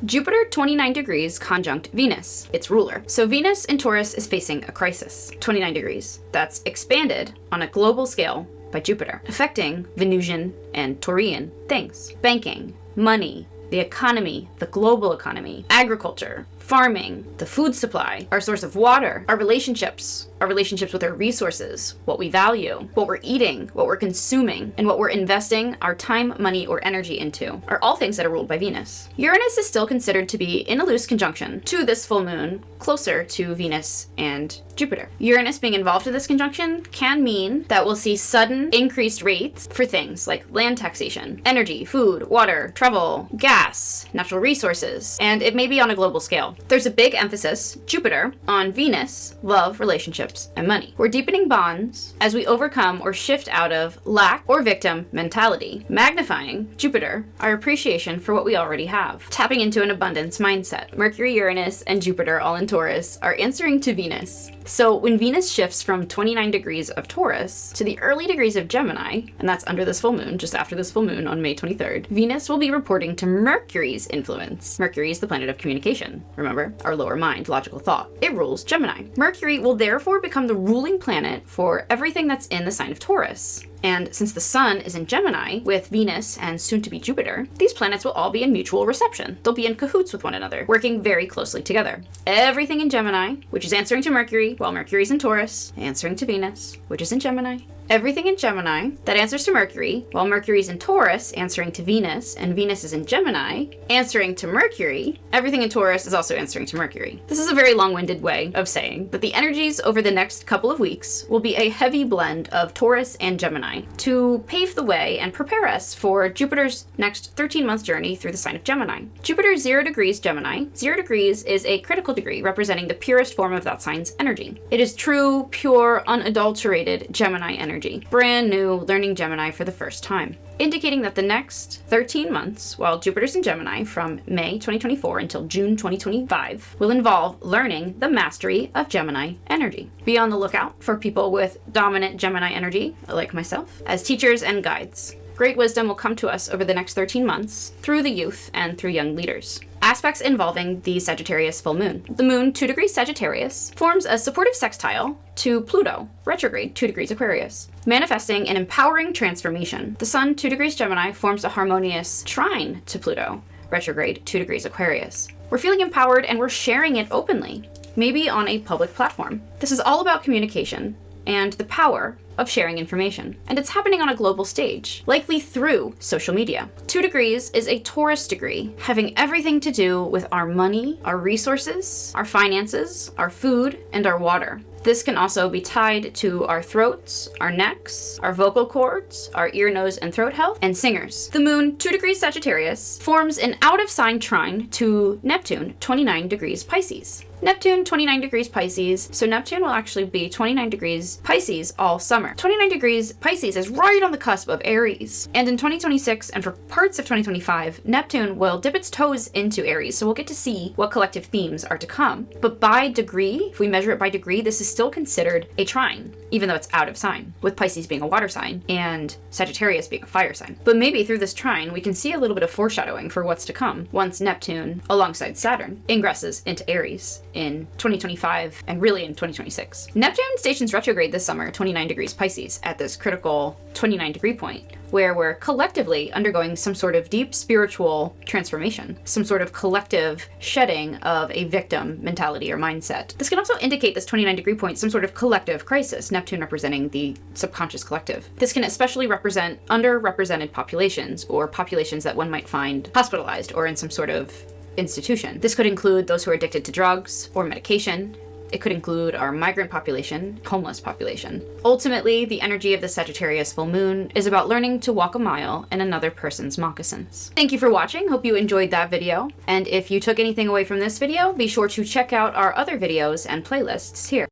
Jupiter 29 degrees conjunct Venus, its ruler. So Venus in Taurus is facing a crisis, 29 degrees. That's expanded on a global scale by Jupiter, affecting Venusian and Taurian things. Banking, money, the economy, the global economy, agriculture, farming, the food supply, our source of water, our relationships with our resources, what we value, what we're eating, what we're consuming, and what we're investing our time, money, or energy into are all things that are ruled by Venus. Uranus is still considered to be in a loose conjunction to this full moon, closer to Venus and Jupiter. Uranus being involved in this conjunction can mean that we'll see sudden increased rates for things like land taxation, energy, food, water, travel, gas, natural resources, and it may be on a global scale. There's a big emphasis, Jupiter, on Venus, love, relationships, and money. We're deepening bonds as we overcome or shift out of lack or victim mentality, magnifying, Jupiter, our appreciation for what we already have, tapping into an abundance mindset. Mercury, Uranus, and Jupiter, all in Taurus, are answering to Venus. So when Venus shifts from 29 degrees of Taurus to the early degrees of Gemini, and that's under this full moon, just after this full moon on May 23rd, Venus will be reporting to Mercury's influence. Mercury is the planet of communication. Remember, our lower mind, logical thought. It rules Gemini. Mercury will therefore become the ruling planet for everything that's in the sign of Taurus. And since the Sun is in Gemini with Venus and soon to be Jupiter, these planets will all be in mutual reception. They'll be in cahoots with one another, working very closely together. Everything in Gemini, which is answering to Mercury, while Mercury's in Taurus, answering to Venus, which is in Gemini. Everything in Gemini that answers to Mercury, while Mercury's in Taurus, answering to Venus, and Venus is in Gemini, answering to Mercury, everything in Taurus is also answering to Mercury. This is a very long-winded way of saying that the energies over the next couple of weeks will be a heavy blend of Taurus and Gemini to pave the way and prepare us for Jupiter's next 13-month journey through the sign of Gemini. Jupiter 0 degrees Gemini. 0 degrees is a critical degree representing the purest form of that sign's energy. It is true, pure, unadulterated Gemini energy. Brand new, learning Gemini for the first time, indicating that the next 13 months, while Jupiter's in Gemini from May 2024 until June 2025, will involve learning the mastery of Gemini energy. Be on the lookout for people with dominant Gemini energy, like myself, as teachers and guides. Great wisdom will come to us over the next 13 months through the youth and through young leaders. Aspects involving the Sagittarius full moon. The moon, 2 degrees Sagittarius, forms a supportive sextile to Pluto, retrograde, 2 degrees Aquarius, manifesting an empowering transformation. The sun, 2 degrees Gemini, forms a harmonious trine to Pluto, retrograde, 2 degrees Aquarius. We're feeling empowered and we're sharing it openly, maybe on a public platform. This is all about communication and the power of sharing information. And it's happening on a global stage, likely through social media. 2 degrees is a Taurus degree, having everything to do with our money, our resources, our finances, our food, and our water. This can also be tied to our throats, our necks, our vocal cords, our ear, nose, and throat health, and singers. The moon, 2 degrees Sagittarius, forms an out-of-sign trine to Neptune, 29 degrees Pisces. Neptune, 29 degrees Pisces, so Neptune will actually be 29 degrees Pisces all summer. 29 degrees Pisces is right on the cusp of Aries. And in 2026, and for parts of 2025, Neptune will dip its toes into Aries, so we'll get to see what collective themes are to come. But by degree, if we measure it by degree, this is still considered a trine, even though it's out of sign, with Pisces being a water sign and Sagittarius being a fire sign. But maybe through this trine, we can see a little bit of foreshadowing for what's to come once Neptune, alongside Saturn, ingresses into Aries in 2025 and really in 2026. Neptune stations retrograde this summer, 29 degrees Pisces, at this critical 29 degree point, where we're collectively undergoing some sort of deep spiritual transformation, some sort of collective shedding of a victim mentality or mindset. This can also indicate this 29 degree point, some sort of collective crisis, Neptune representing the subconscious collective. This can especially represent underrepresented populations or populations that one might find hospitalized or in some sort of institution. This could include those who are addicted to drugs or medication. It could include our migrant population, homeless population. Ultimately, the energy of the Sagittarius full moon is about learning to walk a mile in another person's moccasins. Thank you for watching. Hope you enjoyed that video. And if you took anything away from this video, be sure to check out our other videos and playlists here.